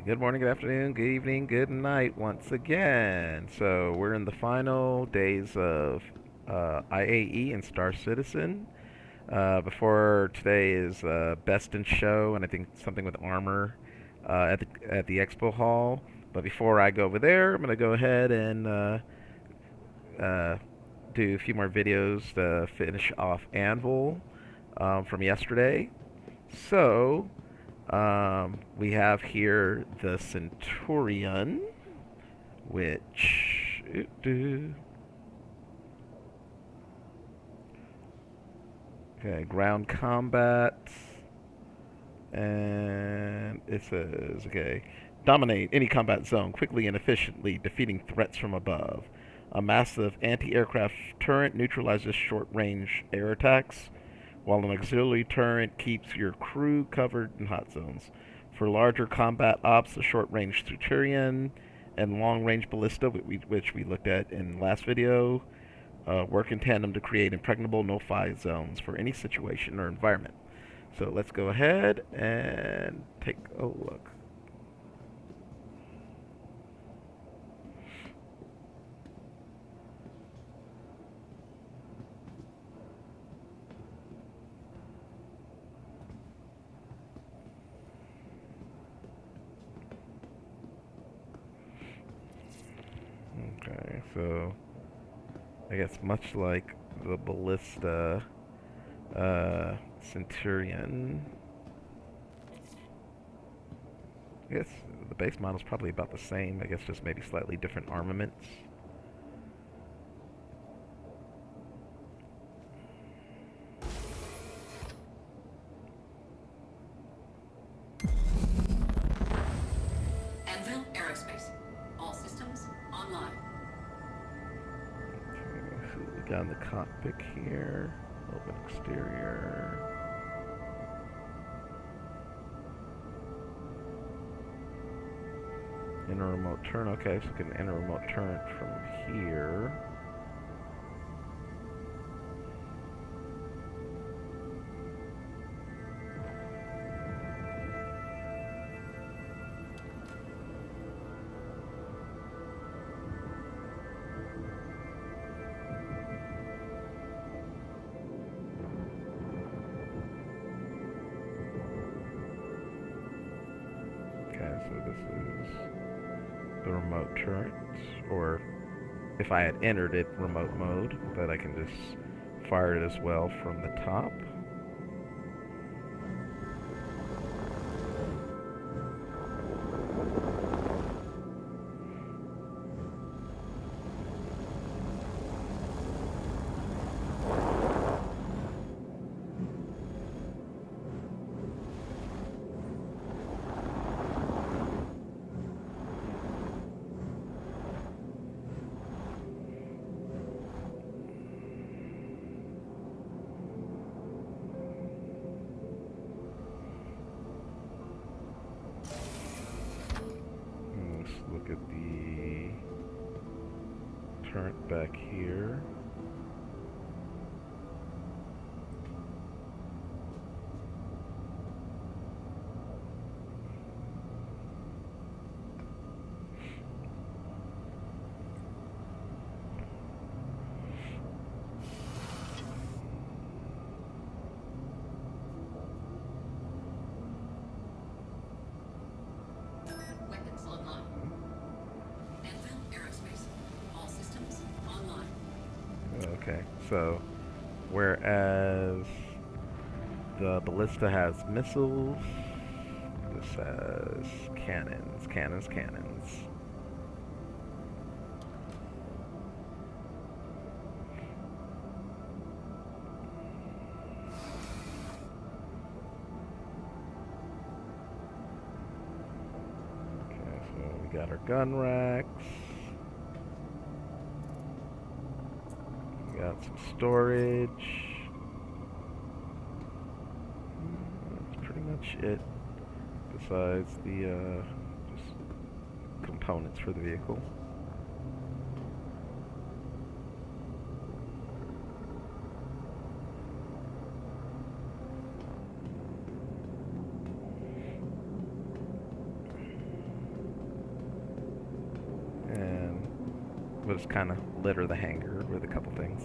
Good morning, good afternoon, good evening, good night once again. So we're in the final days of I.A.E. and Star Citizen. Before today is Best in Show, and I think something with armor at the expo hall. But before I go over there, I'm gonna go ahead and uh, do a few more videos to finish off Anvil from yesterday. So we have here the Centurion, which okay, ground combat, and it says okay, dominate any combat zone quickly and efficiently, defeating threats from above. A massive anti-aircraft turret neutralizes short-range air attacks, while an auxiliary turret keeps your crew covered in hot zones. For larger combat ops, the short-range Centurion and long-range ballista, which we looked at in last video, work in tandem to create impregnable no-fly zones for any situation or environment. So let's go ahead and take a look. Okay, so I guess much like the ballista, Centurion, I guess the base model's probably about the same. I guess just maybe slightly different armaments. Anvil Aerospace. All systems online. Okay, so we got in the cockpit here. Open exterior. Enter remote turn. Okay, so we can enter remote turn from here. Okay, so this is the remote turret, or if I had entered it remote mode, but I can just fire it as well from the top. Let's look at the turret back here. Weapons online. Anvil Aerospace. All systems online. Okay, so whereas the ballista has missiles, this has cannons, cannons, cannons. Okay, so we got our gun racks. We got some storage. That's pretty much it. Besides the just components for the vehicle. We'll just kind of litter the hangar with a couple things.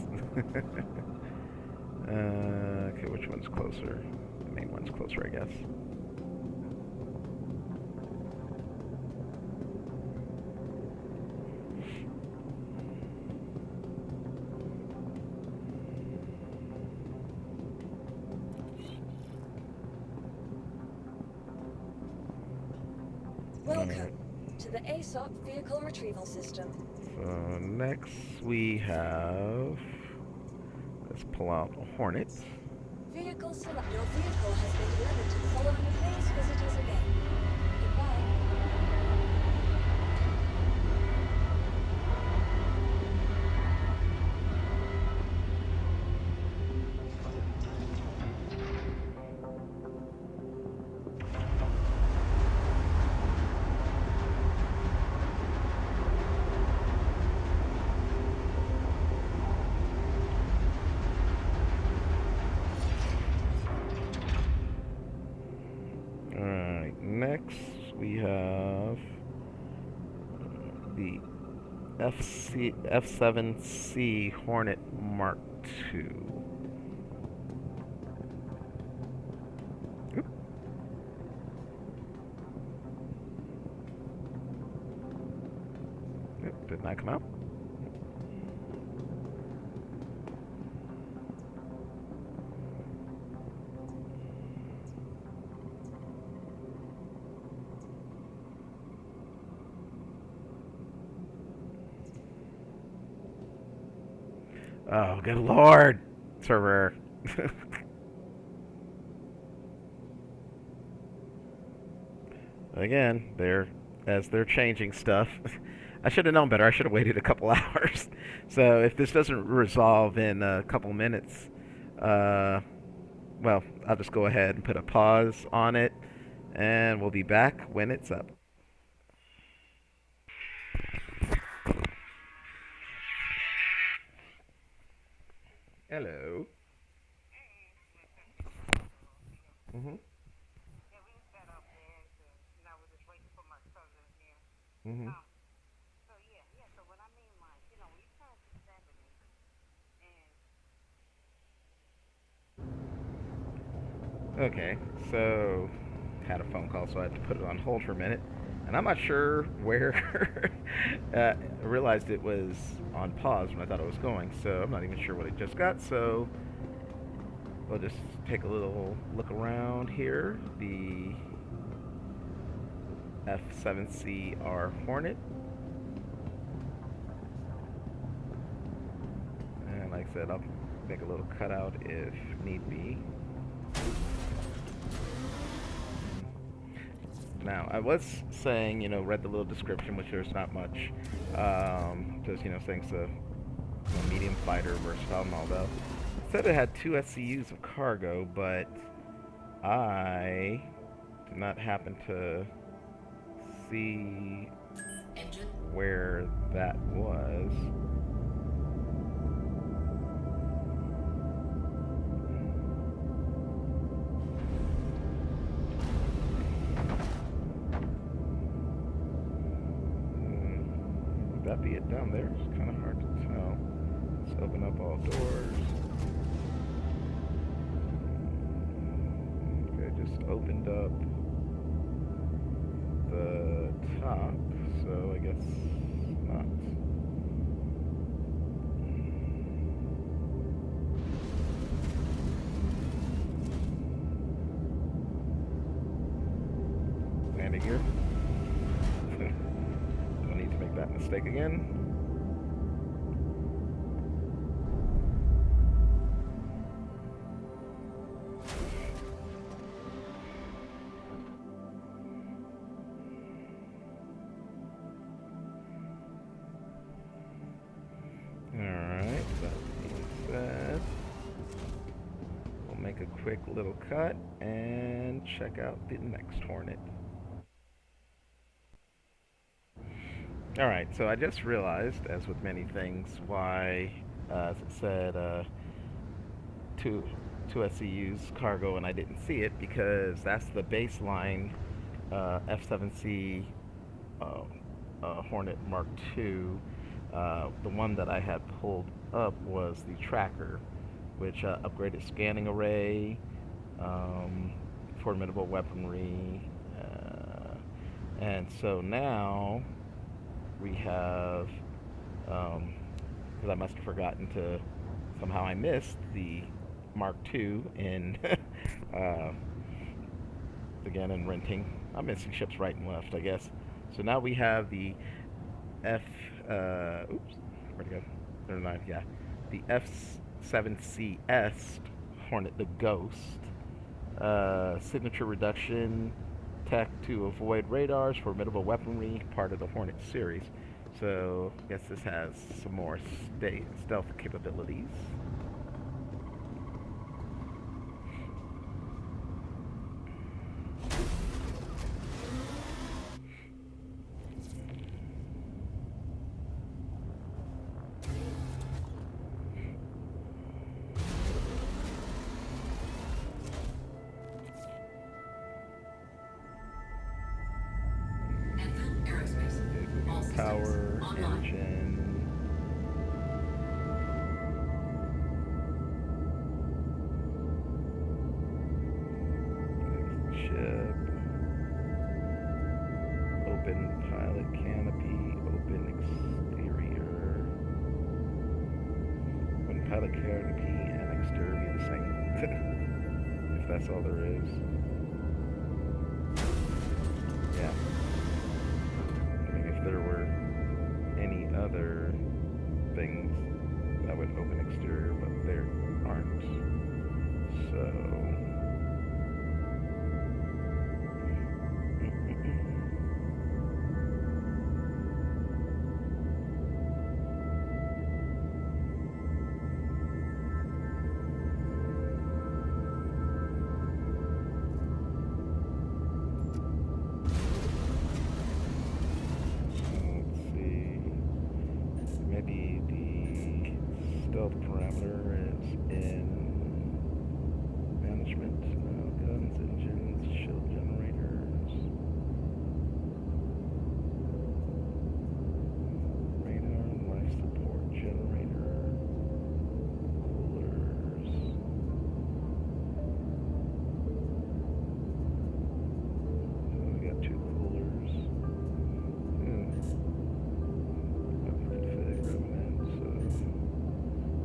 Okay, which one's closer? The main one's closer, I guess. Welcome to the ASOP Vehicle Retrieval System. So next we have, let's pull out a Hornet. Vehicle select. Your vehicle has been delivered to the following place visitors again. Goodbye. Alright, next we have the F7C Hornet Mark II. Oop. Yep, did not come out. Oh, good lord! So rare. Again, as they're changing stuff. I should have known better. I should have waited a couple hours. So if this doesn't resolve in a couple minutes, well, I'll just go ahead and put a pause on it, and we'll be back when it's up. Hello. Mhm. Mhm. Okay, so had a phone call, so I had to put it on hold for a minute, and I'm not sure where. I realized it was on pause when I thought it was going, so I'm not even sure what it just got. So we'll just take a little look around here. The F7C Hornet, and like I said, I'll make a little cutout if need be. Now, I was saying, read the little description, which there's not much. Just, saying it's a medium fighter, versatile and all that. It said it had 2 SCUs of cargo, but I did not happen to see where that was. Would that be it down there? It's kind of hard to tell. Let's open up all doors. Okay, just opened up the top, so I guess not. Landing gear. Don't need to make that mistake again. Alright, that being said, we'll make a quick little cut and check out the next Hornet. Alright, so I just realized, as with many things, why, as it said, two SCUs cargo and I didn't see it, because that's the baseline F7C Hornet Mark II. The one that I had pulled up was the Tracker, which upgraded scanning array, um, formidable weaponry, and so now we have, because I must have forgotten to, somehow I missed the Mark II in, uh, again in renting. I'm missing ships right and left, I guess. So now we have the F, oops, where'd it go? Never mind, yeah. The F7C-S Hornet the Ghost. Signature reduction tech to avoid radars, formidable weaponry, part of the Hornet series. So I guess this has some more stealth capabilities. Anvil Aerospace. All systems Power, online. engine, ship, open pilot canopy, open exterior. Open pilot canopy and exterior be the same. If that's all there is. Yeah. I mean, if there were any other things that would open exterior, but there aren't. So. Let's see. Maybe the stealth parameter is in management. No, guns, engines, shield generators, radar, life support generator, coolers. So we got 2 coolers. Config remnant, so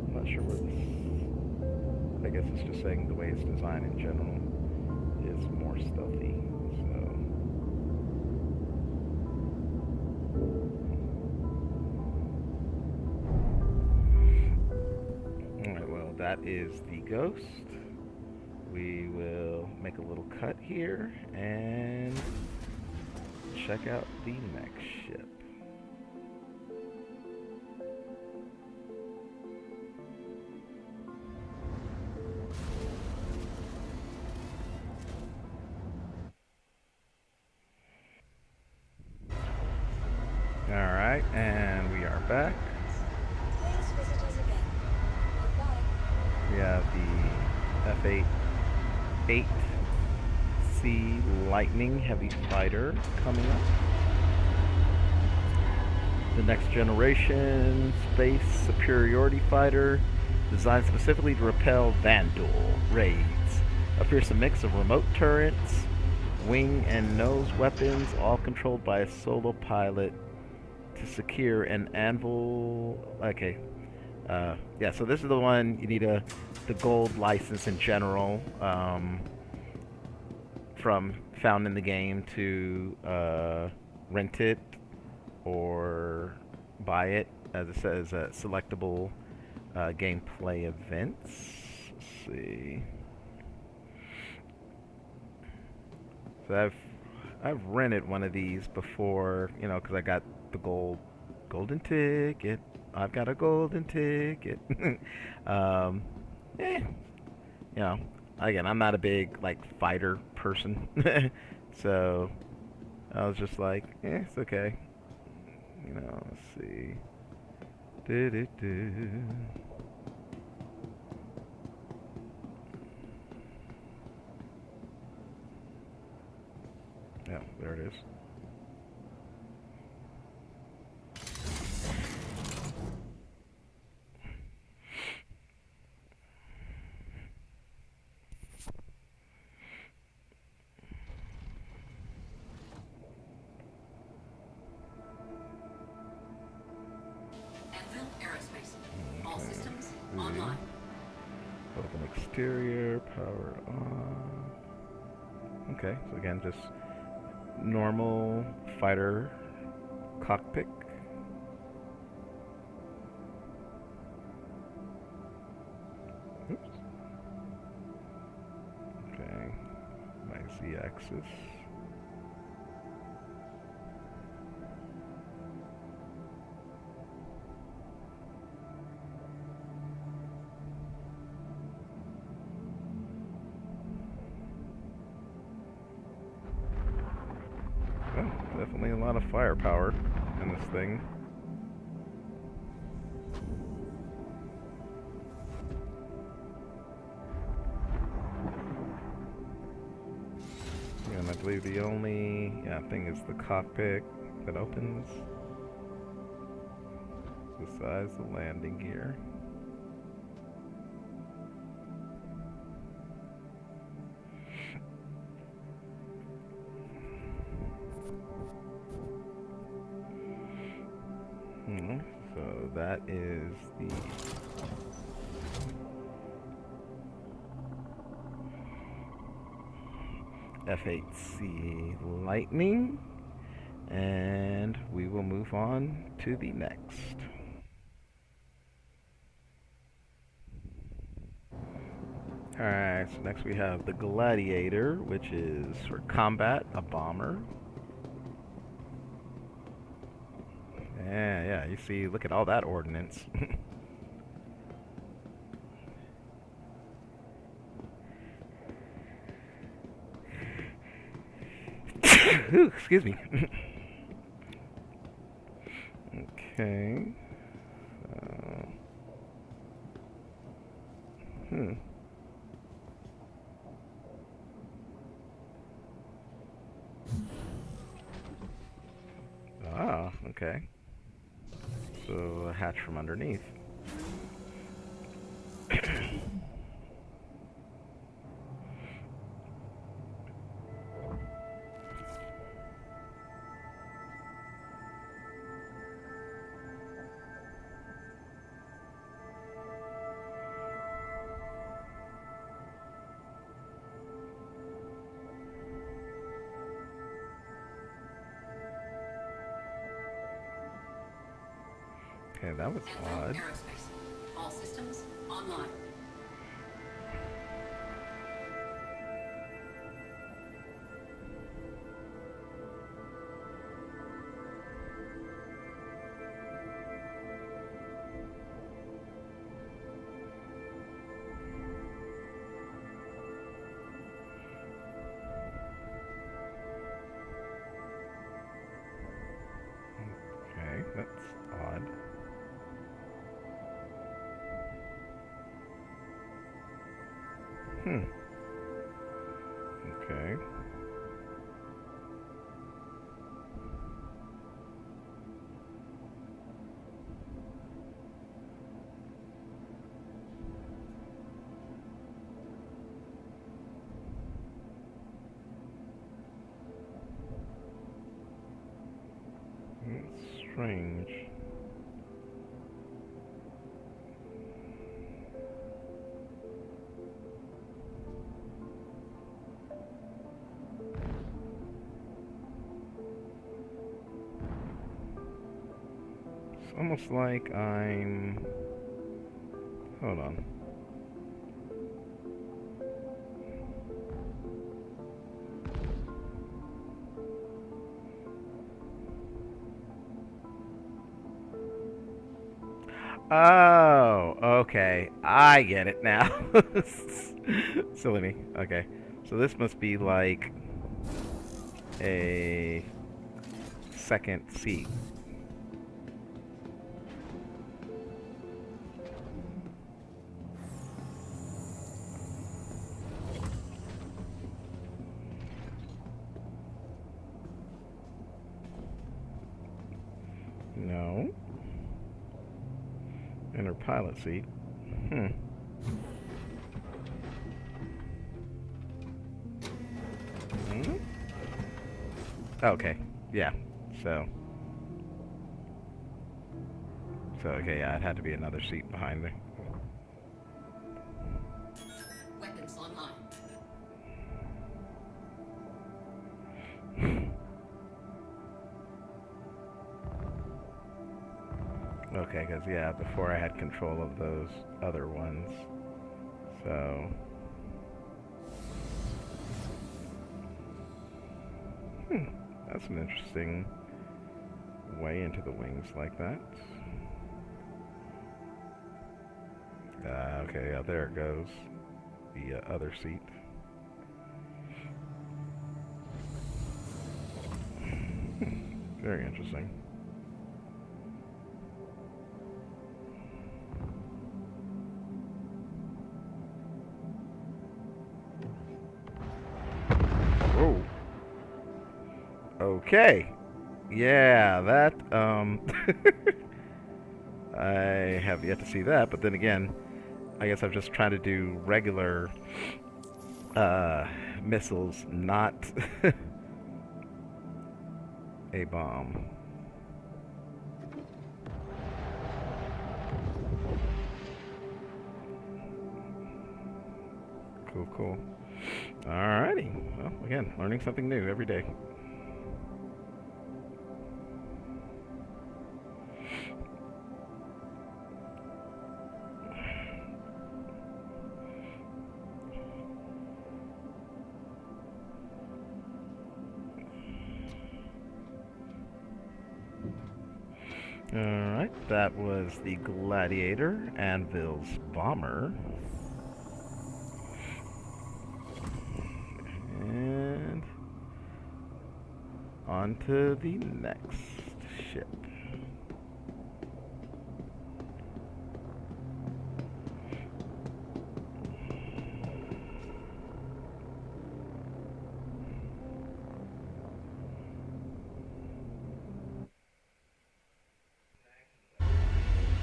I'm not sure where this. I guess it's just saying the way it's designed in general is more stealthy. So alright, well that is the Ghost. We will make a little cut here and check out the next ship. Alright, and we are back. Please visit us again. Goodbye. We have the F8C Lightning heavy fighter coming up. The next generation space superiority fighter designed specifically to repel Vandal raids. A fearsome mix of remote turrets, wing and nose weapons, all controlled by a solo pilot to secure an Anvil. Okay. Yeah, so this is the one you need the gold license in general, from found in the game to rent it or buy it, as it says, selectable gameplay events. Let's see. So I've rented one of these before, you know, because I got the golden ticket. I've got a golden ticket. um, you know, again, I'm not a big like fighter person, so I was just like, it's okay. You know, let's see. Do-do-do. Yeah, there it is. All Okay. systems See. online. Open exterior, power on. Okay, so again, just normal fighter cockpit. Oops. Okay, my Z-axis. Oh, definitely a lot of firepower in this thing. And I believe the only thing is the cockpit that opens besides the landing gear. So that is the F8C Lightning, and we will move on to the next. Alright, so next we have the Gladiator, which is for combat, a bomber. Yeah, you see, look at all that ordnance. Ooh, excuse me. Okay. Hmm. Ah, okay. So a hatch from underneath. Okay, that was odd. Aerospace. All systems online. Okay, that's odd. Okay. That's strange. It's almost like I'm... Hold on. Oh, okay. I get it now. Silly me. Okay. So this must be like a second seat. No. Inner pilot seat. Hmm. Okay. Yeah. So So, okay, yeah, it had to be another seat behind me. Weapons online. Okay, because, yeah, before I had control of those other ones. So... that's an interesting way into the wings like that. Okay, yeah, there it goes. The other seat. Very interesting. Whoa. Okay. Yeah, that, I have yet to see that, but then again, I guess I'm just trying to do regular, missiles, not a bomb. Cool, cool. Alrighty. Well, again, learning something new every day. Alright, that was the Gladiator, Anvil's bomber. And on to the next ship.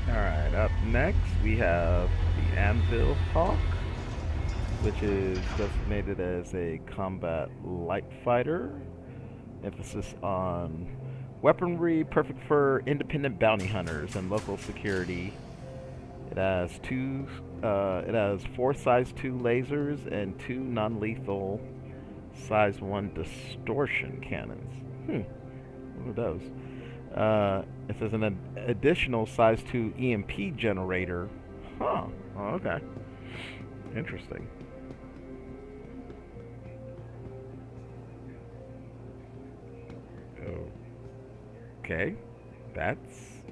Alright, up next we have the Anvil Hawk, which is designated as a combat light fighter. Emphasis on weaponry, perfect for independent bounty hunters and local security. It has four size 2 lasers and 2 non-lethal size 1 distortion cannons. What are those? It says an additional size 2 EMP generator. Huh. Oh, okay. Interesting. Okay. That's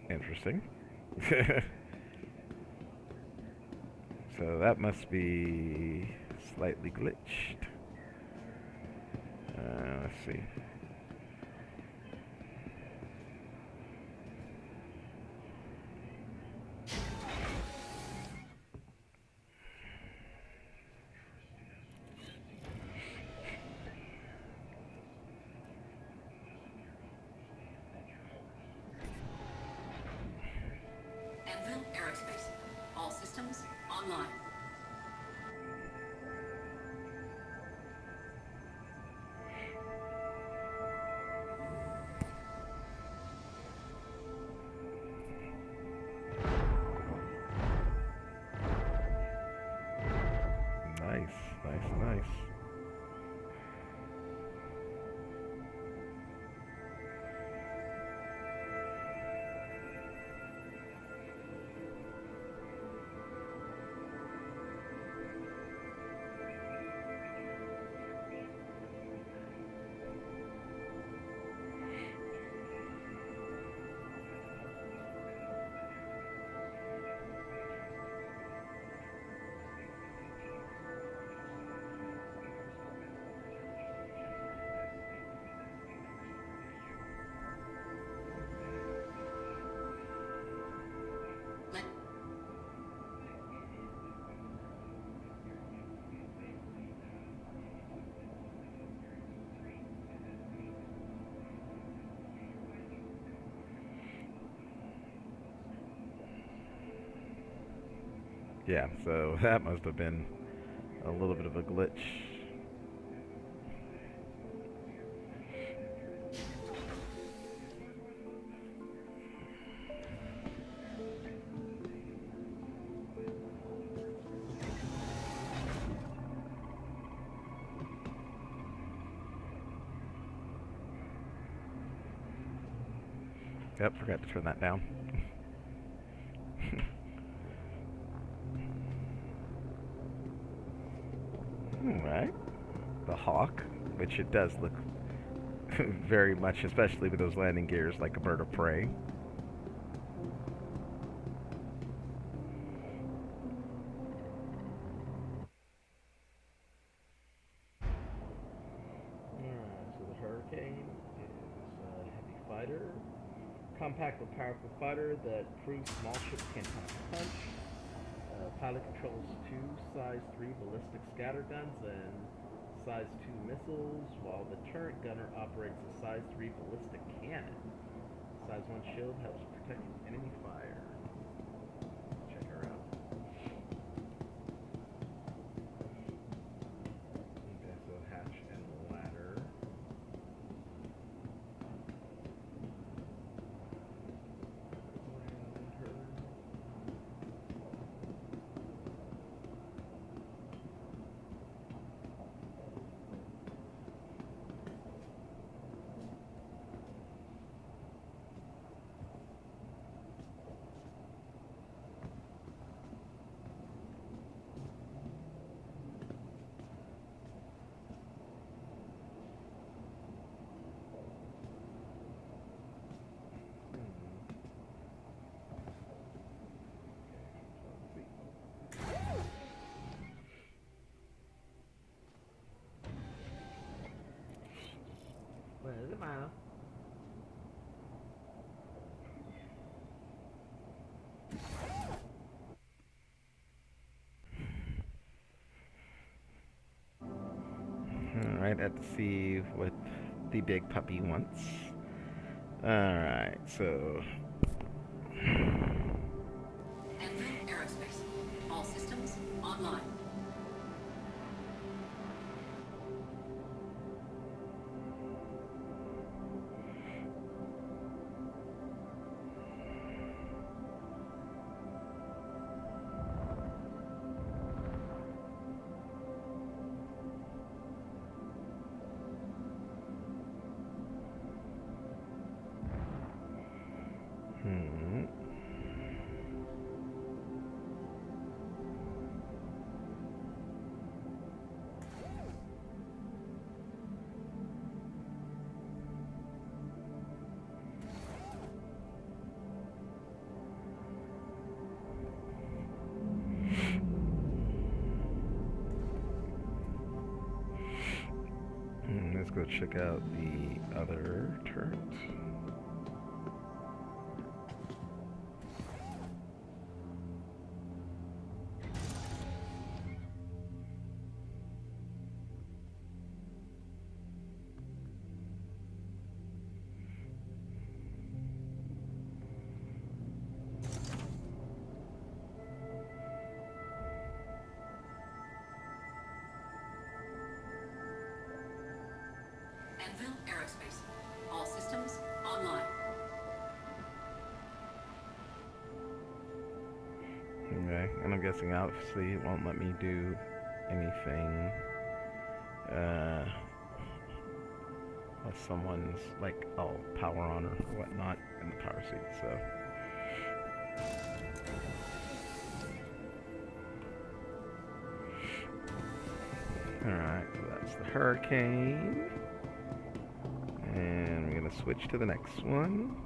interesting. So that must be slightly glitched. Let's see. Anvil Aerospace. All systems online. Nice, nice, nice. Let Yeah, so that must have been a little bit of a glitch. Yep, forgot to turn that down. Alright. The Hawk, which it does look very much, especially with those landing gears, like a bird of prey. So the Hurricane is a heavy fighter. Compact but powerful fighter that proves small ships can't punch. Pilot controls 2 size 3 ballistic scatter guns and size 2 missiles, while the turret gunner operates a size 3 ballistic cannon. Size 1 shield helps protect from enemy fire. Check her out. Okay, so hatch and ladder. Well, it doesn't matter. Alright, let's see what the big puppy wants. Alright, so... Anvil Aerospace. All systems online. Let's go check out the other turret. Anvil Aerospace. All systems online. Okay, and I'm guessing obviously it won't let me do anything unless someone's like all power on or whatnot in the power seat, so. Alright, so that's the Hurricane. And we're gonna switch to the next one.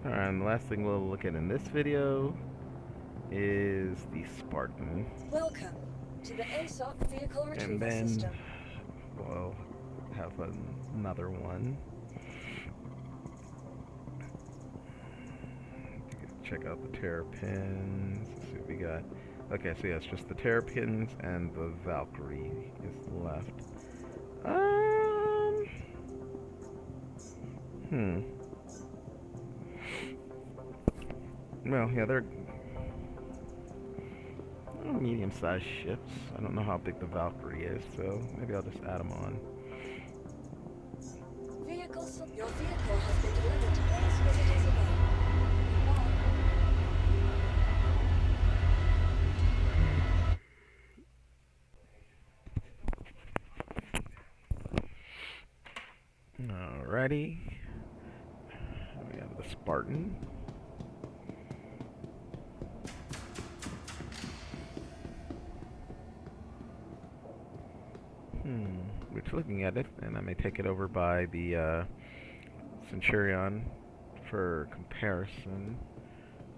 Alright, and the last thing we'll look at in this video is the Spartan. Welcome to the ASOC vehicle And retrieval then system. we'll have another one. Check out the terrapins. Let's see what we got. Okay, so yeah, it's just the terrapins and the Valkyrie is left. Well, yeah, they're medium-sized ships. I don't know how big the Valkyrie is, so maybe I'll just add them on. Your vehicle has been delivered to base visitors again. Goodbye. Alrighty. We have the Spartan. Which, looking at it, and I may take it over by the Centurion for comparison,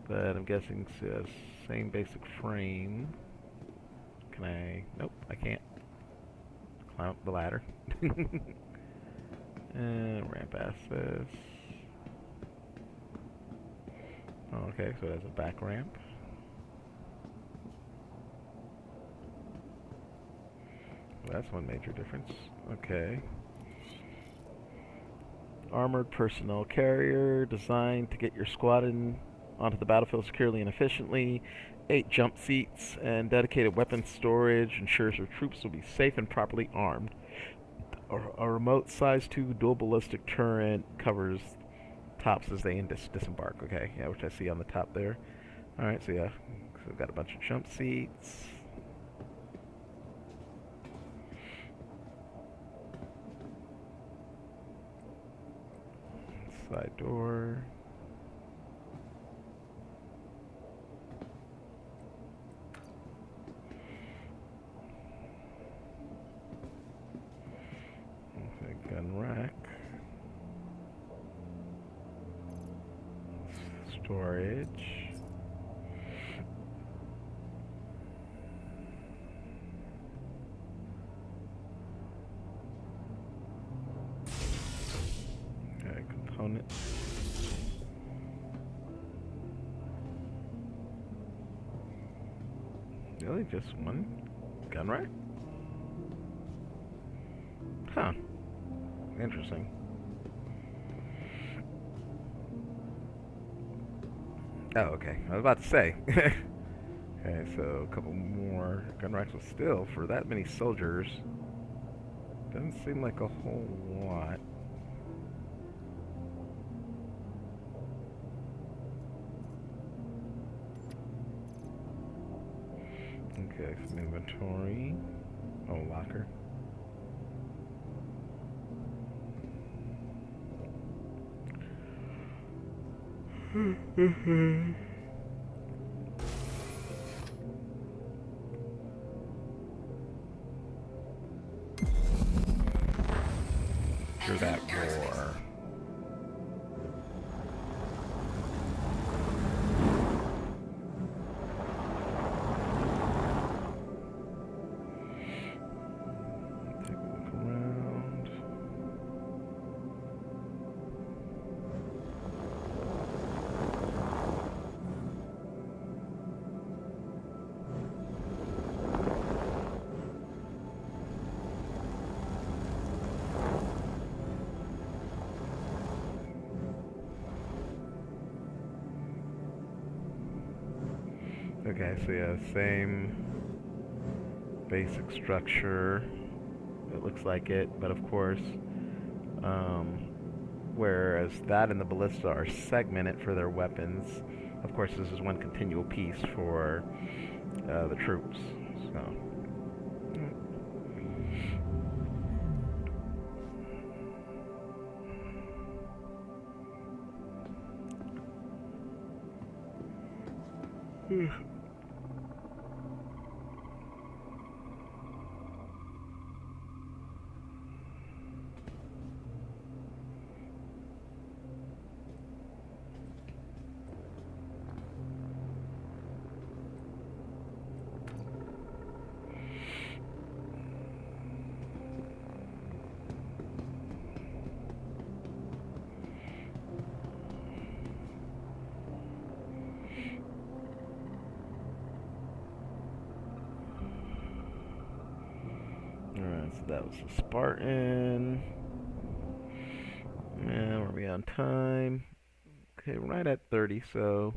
but I'm guessing it's the same basic frame. Can I? Nope, I can't. Climb up the ladder. Ramp access. Oh, okay, so it has a back ramp. Well, that's one major difference. Okay. Armored personnel carrier designed to get your squad onto the battlefield securely and efficiently. 8 jump seats and dedicated weapons storage ensures your troops will be safe and properly armed. A remote size 2 dual ballistic turret covers tops as they disembark. Okay, yeah, which I see on the top there. Alright, so yeah, so we've got a bunch of jump seats. Side door. Okay, gun rack. Storage. Okay, components. Really, just one gun rack? Huh. Interesting. Oh, okay. I was about to say. Okay, so a couple more gun racks, but still, for that many soldiers, doesn't seem like a whole lot. Okay, some inventory. Oh, locker. Hear that roar. Take a look around. Okay, so yeah, same basic structure. It looks like it, but of course, whereas that and the ballista are segmented for their weapons, of course this is one continual piece for the troops. So. Alright, so that was the Spartan. And where are we on time? Okay, right at 30, so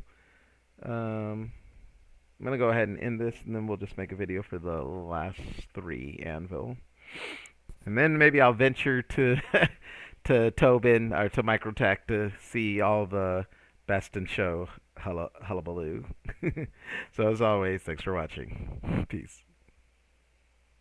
I'm gonna go ahead and end this, and then we'll just make a video for the last 3 Anvil. And then maybe I'll venture to to Tobin or to Microtech to see all the best in show hullabaloo. So as always, thanks for watching. Peace.